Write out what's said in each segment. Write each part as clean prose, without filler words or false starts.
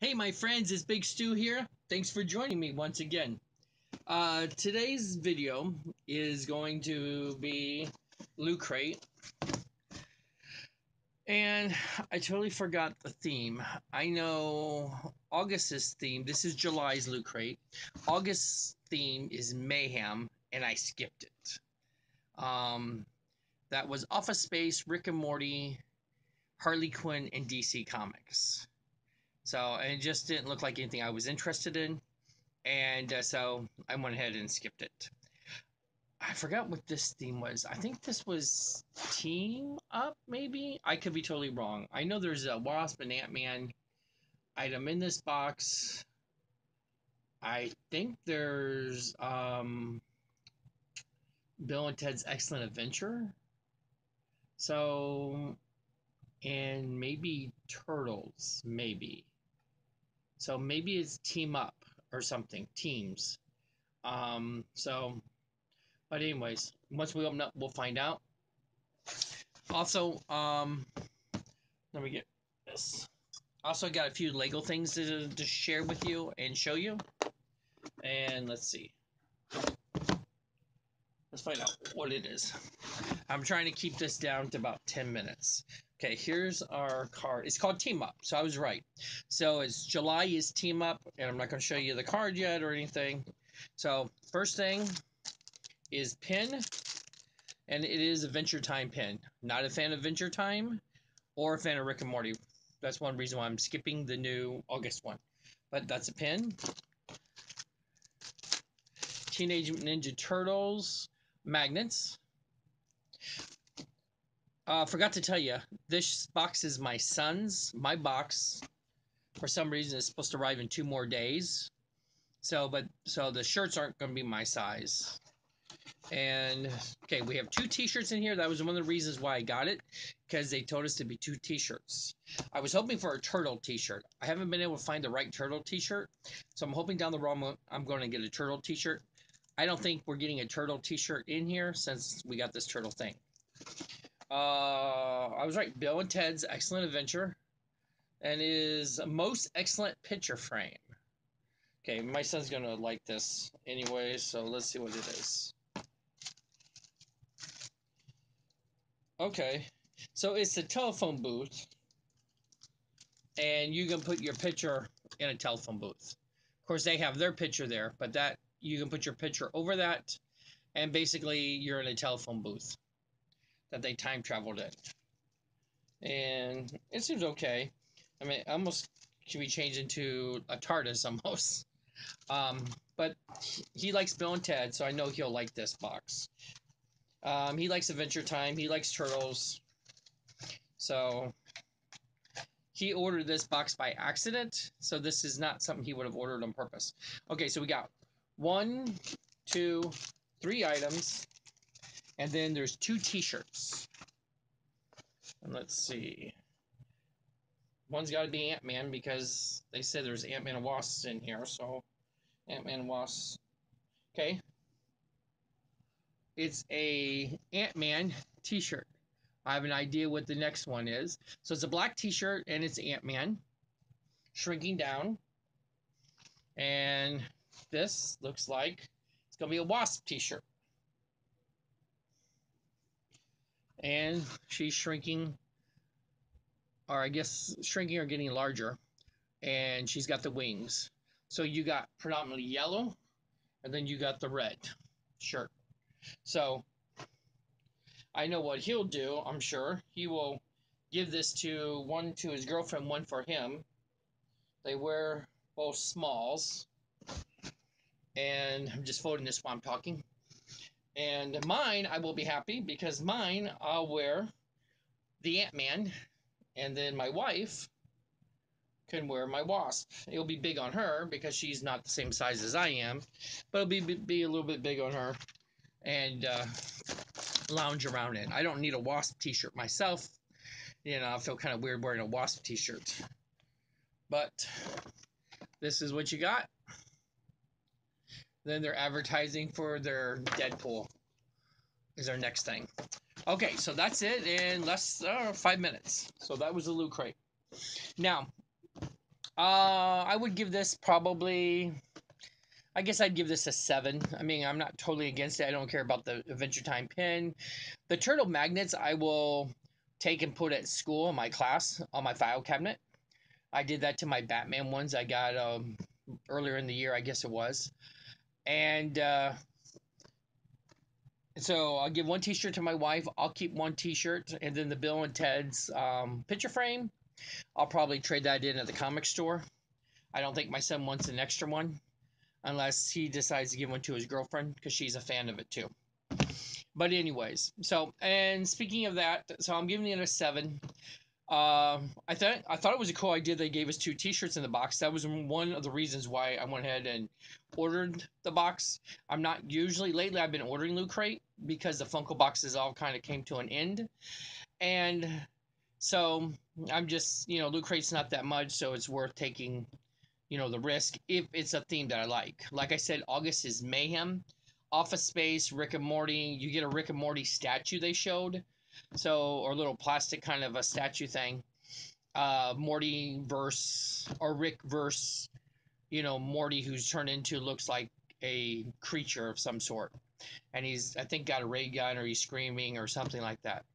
Hey, my friends, it's Big Stu here. Thanks for joining me once again. Today's video is going to be Loot Crate, and I totally forgot the theme. I know August's theme. This is July's Loot Crate. August's theme is Mayhem, and I skipped it. That was Office Space, Rick and Morty, Harley Quinn, and DC Comics. So and it just didn't look like anything I was interested in. And so I went ahead and skipped it. I forgot what this theme was. I think this was Team Up, maybe? I could be totally wrong. I know there's a Wasp and Ant-Man item in this box. I think there's Bill and Ted's Excellent Adventure. So, and maybe Turtles, maybe. So maybe it's Team Up or something, Teams. So but anyways, once we open up, we'll find out. Also, let me get this. Also got a few Lego things to share with you and show you. And let's see. Let's find out what it is. I'm trying to keep this down to about 10 minutes. Okay, here's our card. It's called Team Up, so I was right. So it's July is Team Up, and I'm not going to show you the card yet or anything. So first thing is pin. And it is Adventure Time pin. Not a fan of Adventure Time or a fan of Rick and Morty. That's one reason why I'm skipping the new August one. But that's a pin. Teenage Ninja Turtles magnets. Forgot to tell you, this box is my son's. My box, for some reason, is supposed to arrive in 2 more days. So the shirts aren't going to be my size. And okay, we have 2 t-shirts in here. That was one of the reasons why I got it, because they told us to be 2 t-shirts. I was hoping for a turtle t-shirt. I haven't been able to find the right turtle t-shirt, so I'm hoping down the road I'm going to get a turtle t-shirt. I don't think we're getting a turtle t-shirt in here since we got this turtle thing. I was right. Bill and Ted's Excellent Adventure, and is Most Excellent Picture Frame. Okay, my son's gonna like this anyway, so let's see what it is. Okay, so it's a telephone booth, and you can put your picture in a telephone booth. Of course, they have their picture there, but that you can put your picture over that, and basically you're in a telephone booth that they time traveled in. And it seems okay. I mean, almost can be changed into a TARDIS almost. But he likes Bill and Ted, so I know he'll like this box. He likes Adventure Time. He likes Turtles. So he ordered this box by accident, so this is not something he would have ordered on purpose. Okay, so we got 1, 2, 3 items, and then there's 2 t-shirts. And let's see. One's got to be Ant-Man because they said there's Ant-Man and Wasps in here, so Ant-Man and Wasps. Okay. It's a Ant-Man t-shirt. I have an idea what the next one is. So it's a black t-shirt and it's Ant-Man shrinking down. And this looks like it's going to be a Wasp t-shirt. And she's shrinking, or I guess shrinking or getting larger. And she's got the wings. So you got predominantly yellow, and then you got the red shirt. So I know what he'll do, I'm sure. He will give this to one to his girlfriend, one for him. They wear both smalls. And I'm just folding this while I'm talking. And mine, I will be happy because mine, I'll wear the Ant-Man. And then my wife can wear my Wasp. It'll be big on her because she's not the same size as I am. But it'll be a little bit big on her. And lounge around it. I don't need a Wasp t-shirt myself. You know, I feel kind of weird wearing a Wasp t-shirt. But this is what you got. Then they're advertising for their Deadpool is our next thing. Okay, so that's it in less 5 minutes. So that was the Loot Crate. Now, I would give this probably. I guess I'd give this a 7. I mean, I'm not totally against it. I don't care about the Adventure Time pin. The turtle magnets I will take and put at school in my class on my file cabinet. I did that to my Batman ones I got earlier in the year, I guess it was. And so I'll give one T-shirt to my wife. I'll keep one T-shirt, and then the Bill and Ted's picture frame. I'll probably trade that in at the comic store. I don't think my son wants an extra one unless he decides to give one to his girlfriend because she's a fan of it too. But anyways, so and speaking of that, so I'm giving it a 7. I thought it was a cool idea. They gave us 2 T-shirts in the box. That was one of the reasons why I went ahead and ordered the box. I'm not usually lately. I've been ordering Loot Crate because the Funko boxes all kind of came to an end, and so I'm just Loot Crate's not that much, so it's worth taking the risk if it's a theme that I like. Like I said, August is Mayhem. Office Space, Rick and Morty. You get a Rick and Morty statue they showed, so or little plastic kind of a statue thing. Morty verse or Rick verse, Morty who's turned into looks like a creature of some sort, and he's I think got a ray gun or he's screaming or something like that.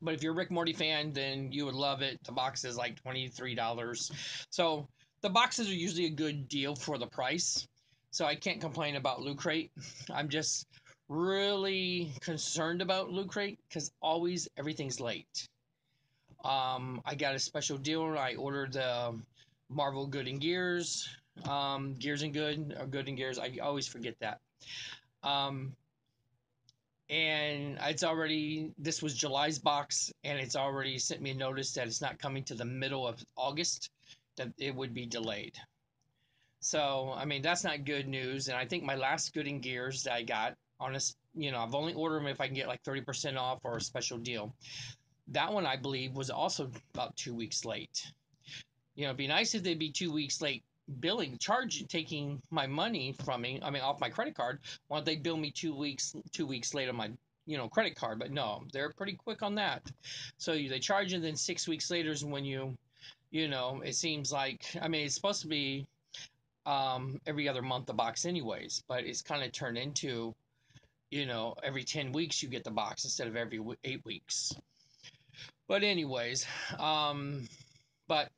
But if you're a Rick Morty fan, then you would love it. The box is like $23. So the boxes are usually a good deal for the price. So I can't complain about Loot Crate. I'm just really concerned about Loot Crate because always everything's late. I got a special deal. I ordered the Marvel Good and Gears, Gears and Good, or Good and Gears. I always forget that. Um, and this was July's box, and it's already sent me a notice that it's not coming to the middle of August, that it would be delayed. So I mean that's not good news. And I think my last Good and Gears that I got on I've only ordered them if I can get like 30% off or a special deal. That one I believe was also about 2 weeks late. It'd be nice if they'd be 2 weeks late billing, taking my money from me. I mean, off my credit card. Why don't they bill me 2 weeks late on my, credit card? But no, they're pretty quick on that. So they charge you, then 6 weeks later is when it seems like, I mean, it's supposed to be every other month the box anyways, but it's kind of turned into, every 10 weeks you get the box instead of every 8 weeks. But anyways, but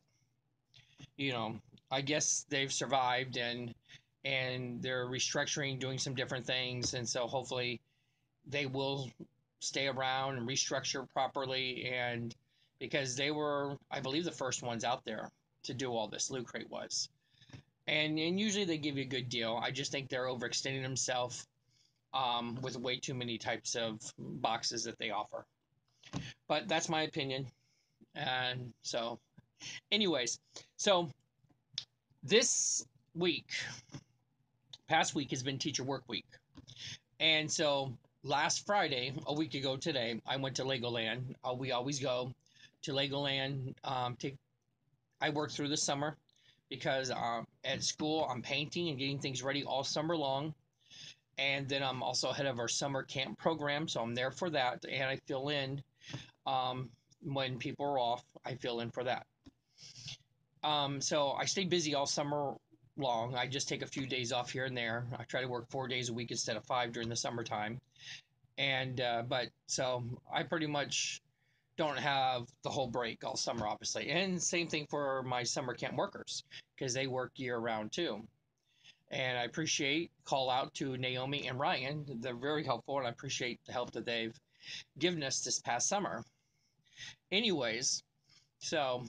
you know, I guess they've survived and they're restructuring, doing some different things, and so hopefully they will stay around and restructure properly. And because they were, I believe, the first ones out there to do all this, Loot Crate was, and usually they give you a good deal. I just think they're overextending themselves with way too many types of boxes that they offer. But that's my opinion. And so, anyways, so this week, past week has been teacher work week. And so last Friday, a week ago today, I went to Legoland. We always go to Legoland. I work through the summer because at school I'm painting and getting things ready all summer long. And then I'm also head of our summer camp program, so I'm there for that. And I fill in when people are off. I fill in for that. So I stay busy all summer long. I just take a few days off here and there. I try to work 4 days a week instead of 5 during the summertime. And but so I pretty much don't have the whole break all summer, obviously. And same thing for my summer camp workers because they work year round too. And I appreciate call out to Naomi and Ryan. They're very helpful, and I appreciate the help that they've given us this past summer. Anyways, so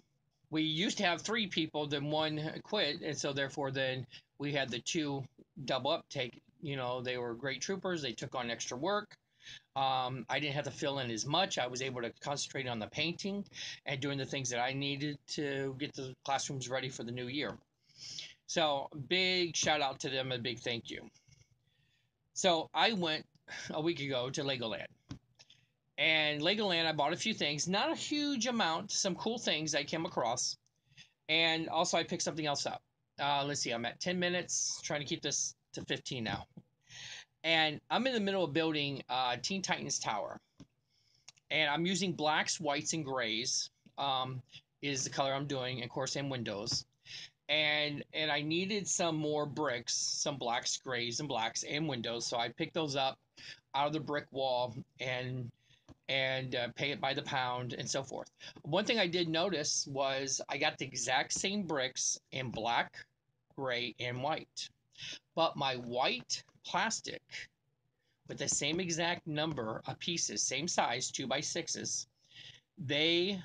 we used to have 3 people, then one quit, and so therefore then we had the 2 double up take. They were great troopers. They took on extra work. I didn't have to fill in as much. I was able to concentrate on the painting and doing the things that I needed to get the classrooms ready for the new year. So big shout out to them, a big thank you. So I went a week ago to Legoland. And Legoland, I bought a few things, not a huge amount, some cool things I came across. And also I picked something else up. Let's see, I'm at 10 minutes, trying to keep this to 15 now. And I'm in the middle of building Teen Titans Tower. And I'm using blacks, whites, and grays is the color I'm doing, of course, and windows. and I needed some more bricks, some blacks, grays, and blacks, and windows. So I picked those up out of the brick wall and pay it by the pound and so forth. One thing I did notice was I got the exact same bricks in black, gray, and white, but my white plastic with the same exact number of pieces, same size, 2x6s, they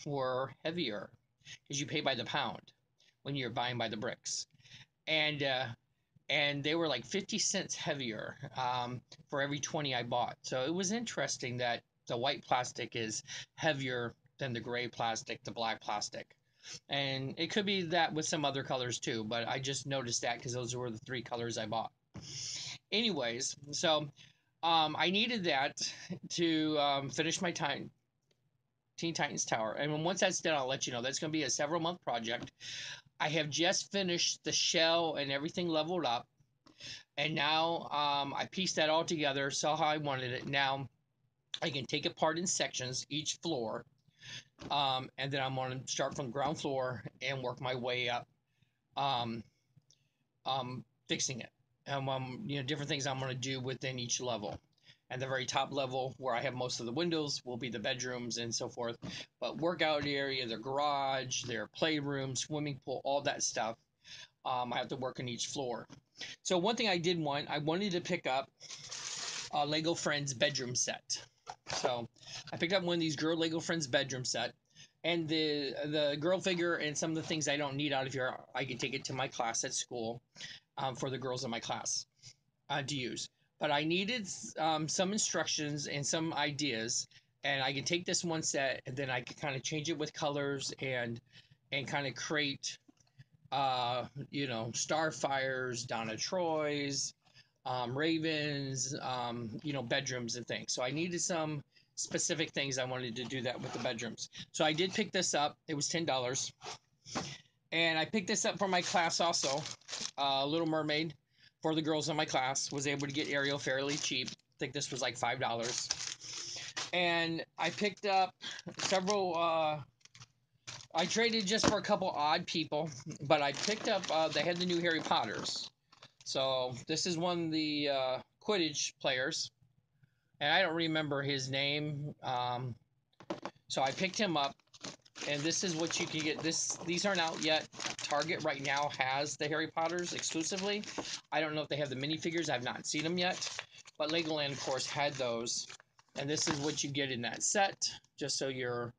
were heavier because you pay by the pound when you're buying by the bricks, and and they were like 50 cents heavier for every 20 I bought. So it was interesting that the white plastic is heavier than the gray plastic, the black plastic. And it could be that with some other colors too, but I just noticed that because those were the three colors I bought. Anyways, so I needed that to finish my Teen Titans Tower. And once that's done, I'll let you know. That's going to be a several month project. I have just finished the shell and everything leveled up. And now I pieced that all together, saw how I wanted it. Now I can take it apart in sections, each floor. And then I'm going to start from ground floor and work my way up, um, fixing it. Different things I'm going to do within each level. And the very top level, where I have most of the windows, will be the bedrooms and so forth. But workout area, their garage, their playroom, swimming pool, all that stuff, I have to work on each floor. So one thing I wanted to pick up a Lego Friends bedroom set. So I picked up one of these girl Lego Friends bedroom set. And the girl figure and some of the things I don't need out of here, I can take it to my class at school for the girls in my class to use. But I needed some instructions and some ideas, and I can take this one set and then I can kind of change it with colors and kind of create, Starfires, Donna Troy's, Ravens, bedrooms and things. So I needed some specific things I wanted to do that with the bedrooms. So I did pick this up. It was $10. And I picked this up for my class also. Little Mermaid for the girls in my class. Was able to get Ariel fairly cheap. I think this was like $5. And I picked up several. I traded just for a couple odd people, but I picked up. They had the new Harry Potters. So this is one of the Quidditch players, and I don't remember his name. So I picked him up, and this is what you can get. These aren't out yet. Target right now has the Harry Potters exclusively. I don't know if they have the minifigures. I've not seen them yet, but Legoland, of course, had those. And this is what you get in that set, just so you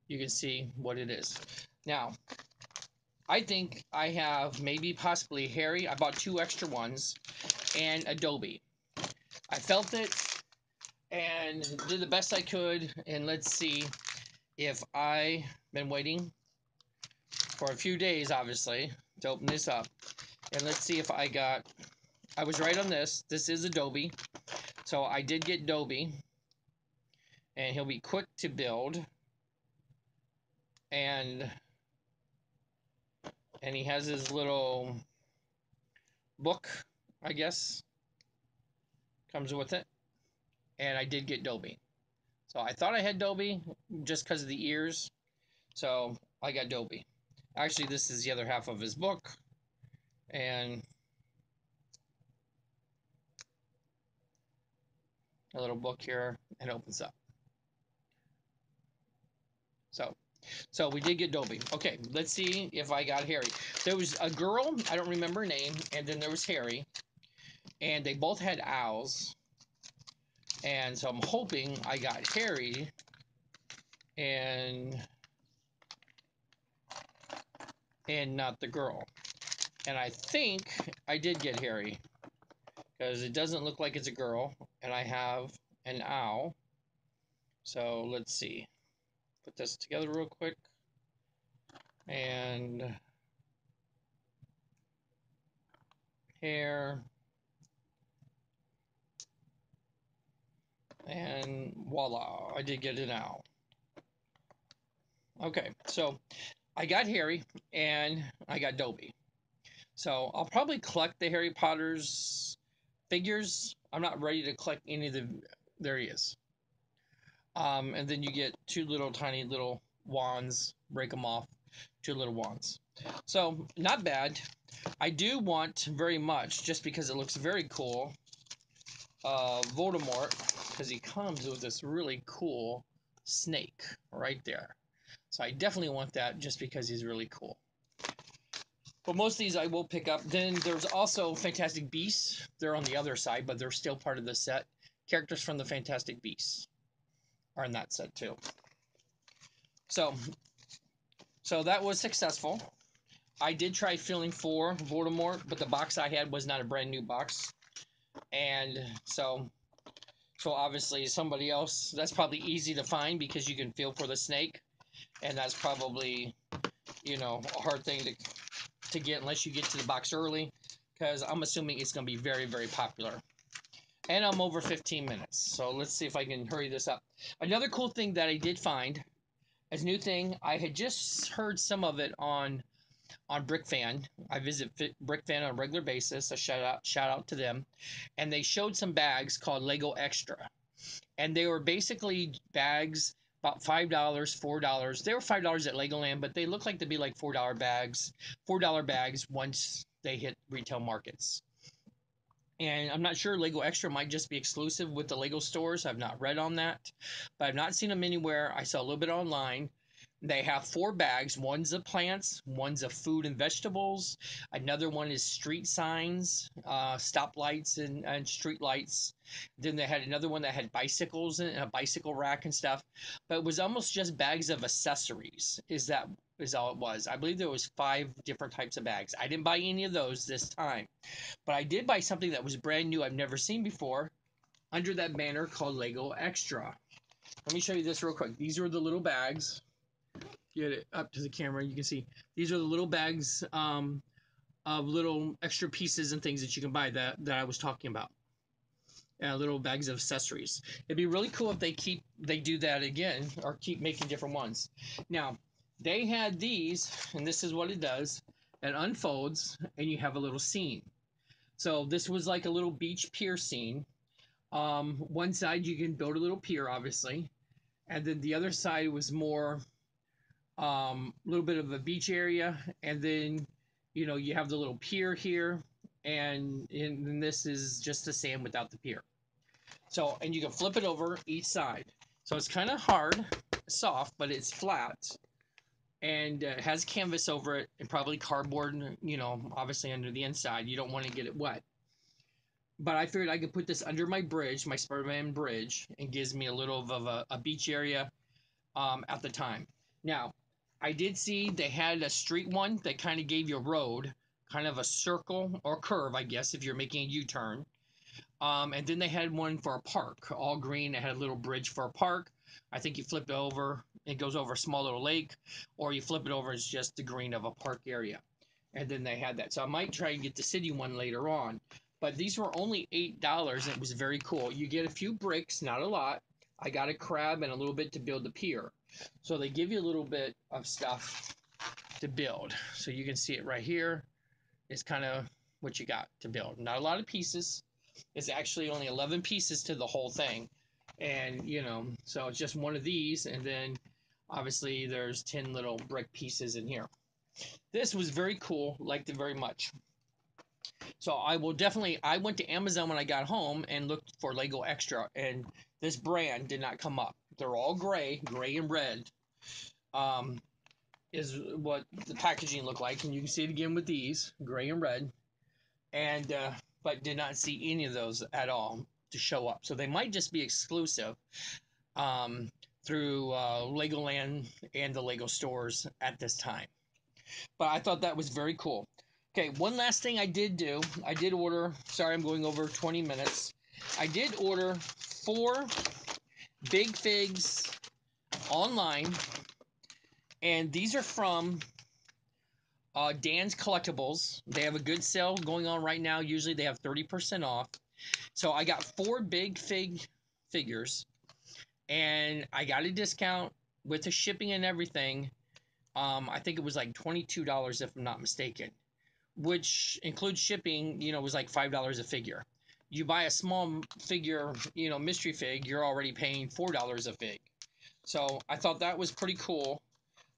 can see what it is. Now, I think I have maybe possibly Harry. I bought 2 extra ones and Adobe. I felt it and did the best I could. And let's see if I been waiting for a few days, obviously, to open this up. And let's see if I was right on this. This is Adobe. So I did get Adobe. And he'll be quick to build. And he has his little book, I guess, comes with it. And I did get Dobie. So I thought I had Dobie just because of the ears. So I got Dobie. Actually, this is the other half of his book. And a little book here, and opens up. So we did get Dobie. Okay, let's see if I got Harry. There was a girl, I don't remember her name, and then there was Harry. And they both had owls. And so I'm hoping I got Harry and not the girl. And I think I did get Harry because it doesn't look like it's a girl, and I have an owl. So let's see. Put this together real quick. And hair. And voila, I did get an owl. Okay, so I got Harry and I got Dobie. So I'll probably collect the Harry Potter's figures. I'm not ready to collect any of the. There he is. And then you get 2 little tiny little wands. Break them off. two little wands. So not bad. I do want very much, just because it looks very cool, Voldemort, because he comes with this really cool snake right there. So I definitely want that just because he's really cool. But most of these I will pick up. Then there's also Fantastic Beasts. They're on the other side, but they're still part of the set. Characters from the Fantastic Beasts are in that set too. So that was successful. I did try feeling for Voldemort, but the box I had was not a brand new box. And so obviously somebody else, that's probably easy to find because you can feel for the snake. And that's probably, a hard thing to get unless you get to the box early, because I'm assuming it's going to be very, very popular. And I'm over 15 minutes, so let's see if I can hurry this up. Another cool thing that I did find as a new thing, I had just heard some of it on BrickFan. I visit BrickFan on a regular basis. A shout out to them. And they showed some bags called Lego Extra. And they were basically bags about $5, $4. They were $5 at Legoland, but they look like to be like $4 bags. $4 bags once they hit retail markets. And I'm not sure, Lego Extra might just be exclusive with the Lego stores. I've not read on that, but I've not seen them anywhere. I saw a little bit online. They have 4 bags. One's of plants, one's of food and vegetables. Another one is street signs, stoplights and street lights. Then they had another one that had bicycles and a bicycle rack and stuff. But it was almost just bags of accessories. Is all it was. I believe there was 5 different types of bags. I didn't buy any of those this time. But I did buy something that was brand new I've never seen before under that banner called Lego Extra. Let me show you this real quick. These are the little bags. Get it up to the camera, you can see these are the little bags of little extra pieces and things that you can buy that I was talking about. Little bags of accessories. It'd be really cool if they do that again or keep making different ones. Now, they had these, and this is what it does. It unfolds, and you have a little scene. So this was like a little beach pier scene. One side you can build a little pier, obviously, and then the other side was more little bit of a beach area, and then you have the little pier here, and this is just the sand without the pier. So, and you can flip it over each side. So it's kind of hard, soft, but it's flat, and it has canvas over it, and probably cardboard, obviously under the inside. You don't want to get it wet. But I figured I could put this under my bridge, my Spider-Man bridge, and gives me a little of a beach area at the time. Now, I did see they had a street one that kind of gave you a road, kind of a circle or curve, I guess, if you're making a U-turn. And then they had one for a park, all green. It had a little bridge for a park. I think you flip it over, it goes over a small little lake, or you flip it over, it's just the green of a park area. And then they had that. So I might try and get the city one later on. But these were only $8, and it was very cool. You get a few bricks, not a lot. I got a crab and a little bit to build the pier. So they give you a little bit of stuff to build. So you can see it right here. It's kind of what you got to build. Not a lot of pieces. It's actually only 11 pieces to the whole thing. And, so it's just one of these. And then obviously there's 10 little brick pieces in here. This was very cool. Liked it very much. So I went to Amazon when I got home and looked for Lego Extra, and this brand did not come up. They're all gray and red, is what the packaging looked like. And you can see it again with these, gray and red. And, but did not see any of those at all to show up. So they might just be exclusive through Legoland and the Lego stores at this time. But I thought that was very cool. Okay, one last thing I did do. I did order, sorry I'm going over 20 minutes. I did order 4 Big Figs online. And these are from Dan's Collectibles. They have a good sale going on right now. Usually they have 30% off. So I got 4 Big Fig figures. And I got a discount with the shipping and everything. I think it was like $22 if I'm not mistaken. Which includes shipping, was like $5 a figure. You buy a small figure, mystery fig, you're already paying $4 a fig. So I thought that was pretty cool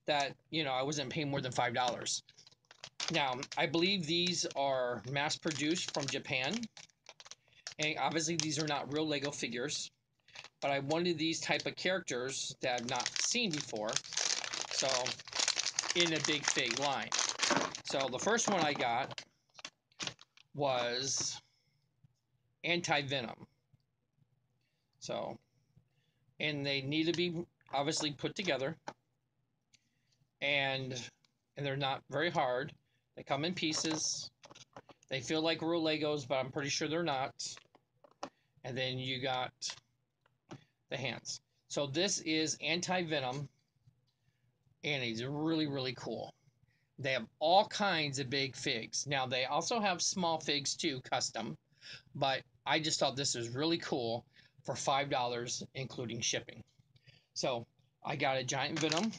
that, you know, I wasn't paying more than $5. Now, I believe these are mass produced from Japan. And obviously these are not real Lego figures, but I wanted these type of characters that I've not seen before. So, in a big fig line. So the first one I got was Anti-Venom. So, and they need to be obviously put together, and they're not very hard. They come in pieces. They feel like real Legos, but I'm pretty sure they're not. And then you got the hands. So this is Anti-Venom, and he's really, really cool. They have all kinds of big figs. Now, they also have small figs too, custom, but I just thought this was really cool for $5, including shipping. So I got a giant Venom,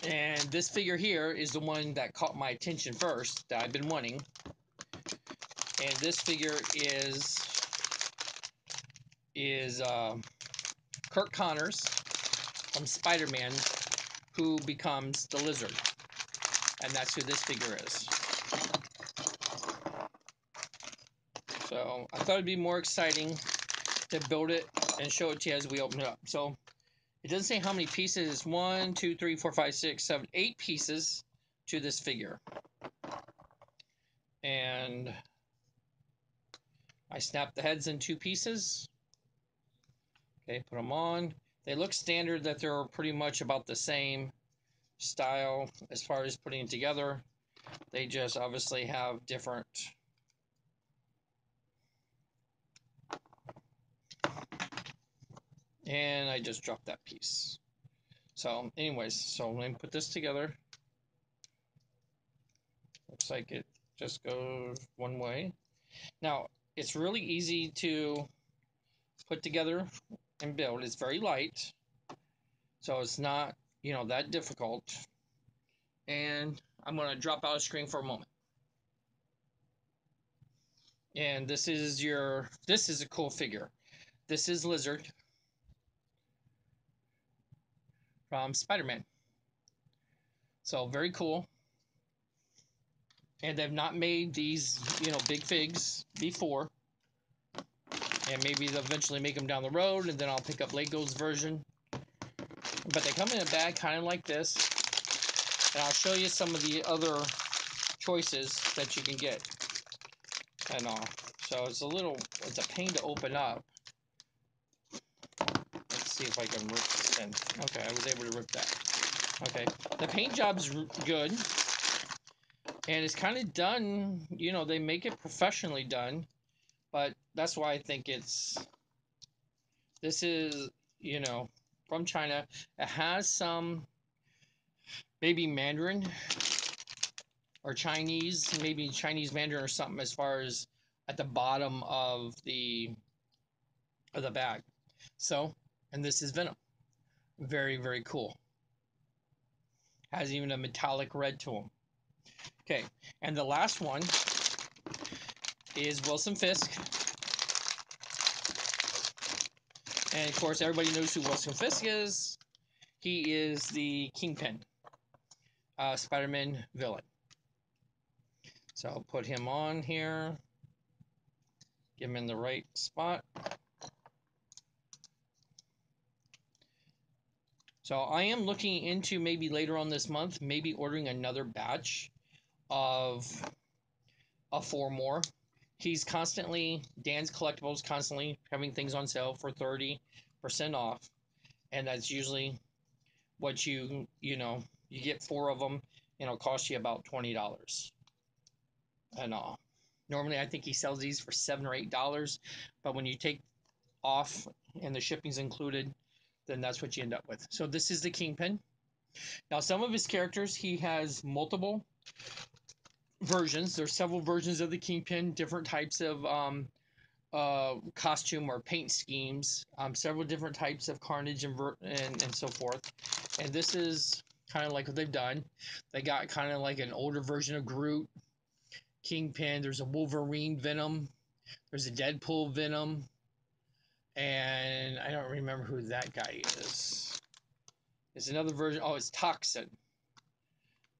and this figure here is the one that caught my attention first, that I've been wanting. And this figure is Curt Connors from Spider-Man, who becomes the Lizard, and that's who this figure is. So I thought it'd be more exciting to build it and show it to you as we open it up. So it doesn't say how many pieces. It's 1, 2, 3, 4, 5, 6, 7, 8 pieces to this figure. And I snapped the heads in 2 pieces. Okay, put them on. They look standard, that they're pretty much about the same style as far as putting it together. They just obviously have different and I just dropped that piece. So anyways, so let me put this together. Looks like it just goes one way. Now, it's really easy to put together and build. It's very light, so it's not, you know, that difficult. And I'm going to drop out of screen for a moment. And this is a cool figure. This is Lizard from Spider-Man. So very cool. And they've not made these, you know, big figs before. And maybe they'll eventually make them down the road, and then I'll pick up Lego's version. But they come in a bag kind of like this. And I'll show you some of the other choices that you can get and all. So it's a pain to open up. Let's see if I can rip this in. Okay, I was able to rip that. Okay, the paint job's good. And it's kind of done, you know, they make it professionally done. But that's why I think this is, you know, from China. It has some maybe Mandarin or Chinese, maybe Chinese Mandarin or something as far as at the bottom of the bag. So, and this is Venom. Very, very cool. Has even a metallic red to him. Okay, and the last one is Wilson Fisk. And of course, everybody knows who Wilson Fisk is. He is the Kingpin, Spider-Man villain. So I'll put him on here. Get him in the right spot. So I am looking into maybe later on this month, maybe ordering another batch of 4 more. He's constantly, Dan's Collectibles, constantly having things on sale for 30% off. And that's usually what you get 4 of them, and it'll cost you about $20 and all. Normally, I think he sells these for $7 or $8, but when you take off and the shipping's included, then that's what you end up with. So this is the Kingpin. Now, some of his characters, he has multiple versions. There's several versions of the Kingpin, different types of costume or paint schemes, several different types of Carnage and so forth. And this is kind of like what they've done. They got kind of like an older version of Groot, Kingpin. There's a Wolverine Venom. There's a Deadpool Venom. And I don't remember who that guy is. It's another version. Oh, it's Toxin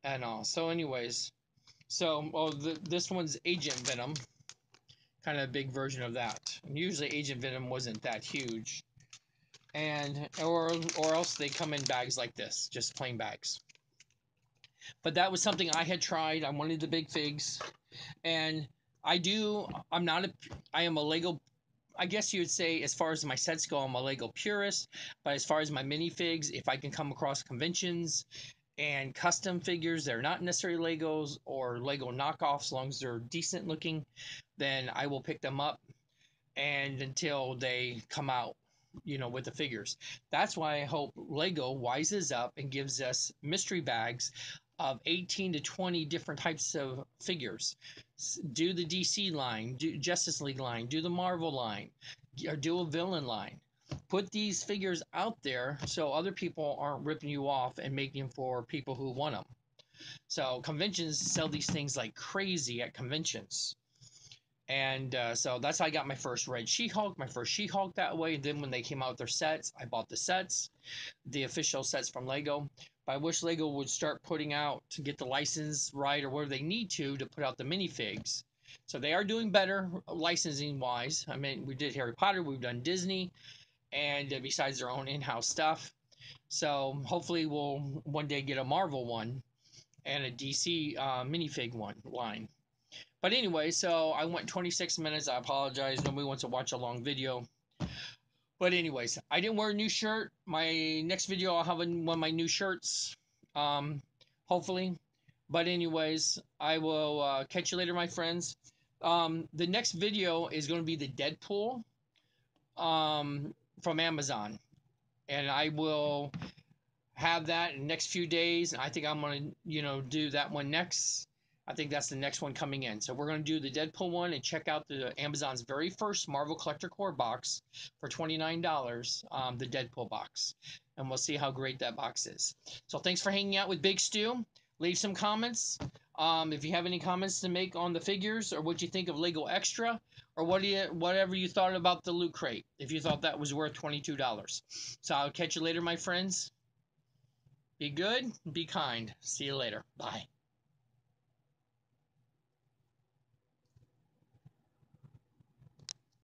and all. So, anyways, this one's Agent Venom, kind of a big version of that. And usually, Agent Venom wasn't that huge, and or else they come in bags like this, just plain bags. But that was something I had tried. I wanted the big figs, and I'm not a. I am a Lego. I guess you would say, as far as my sets go, I'm a Lego purist. But as far as my minifigs, if I can come across conventions and custom figures that are not necessarily Legos or Lego knockoffs, as long as they're decent looking, then I will pick them up and until they come out, with the figures. That's why I hope Lego wises up and gives us mystery bags of 18 to 20 different types of figures. Do the DC line, do Justice League line, do the Marvel line, or do a villain line. Put these figures out there so other people aren't ripping you off and making them for people who want them. So conventions sell these things like crazy at conventions. And so that's how I got my first Red She-Hulk, my first She-Hulk that way. And then when they came out with their sets, I bought the sets, the official sets from Lego. But I wish Lego would start putting out, to get the license right or whatever they need to put out the minifigs. So they are doing better licensing wise. I mean, we did Harry Potter, we've done Disney, and besides their own in-house stuff. So hopefully we'll one day get a Marvel one and a DC minifig one line. But anyway, so I went 26 minutes. I apologize. Nobody wants to watch a long video. But anyways, I didn't wear a new shirt. My next video, I'll have one of my new shirts, hopefully. But anyways, I will catch you later, my friends. The next video is going to be the Deadpool from Amazon. And I will have that in the next few days. I think I'm going to, do that one next. I think that's the next one coming in. So we're going to do the Deadpool one and check out the Amazon's very first Marvel Collector Core box for $29, the Deadpool box. And we'll see how great that box is. So thanks for hanging out with Big Stu. Leave some comments. If you have any comments to make on the figures or what you think of Lego Extra or whatever you thought about the Loot Crate, if you thought that was worth $22. So I'll catch you later, my friends. Be good, be kind. See you later. Bye.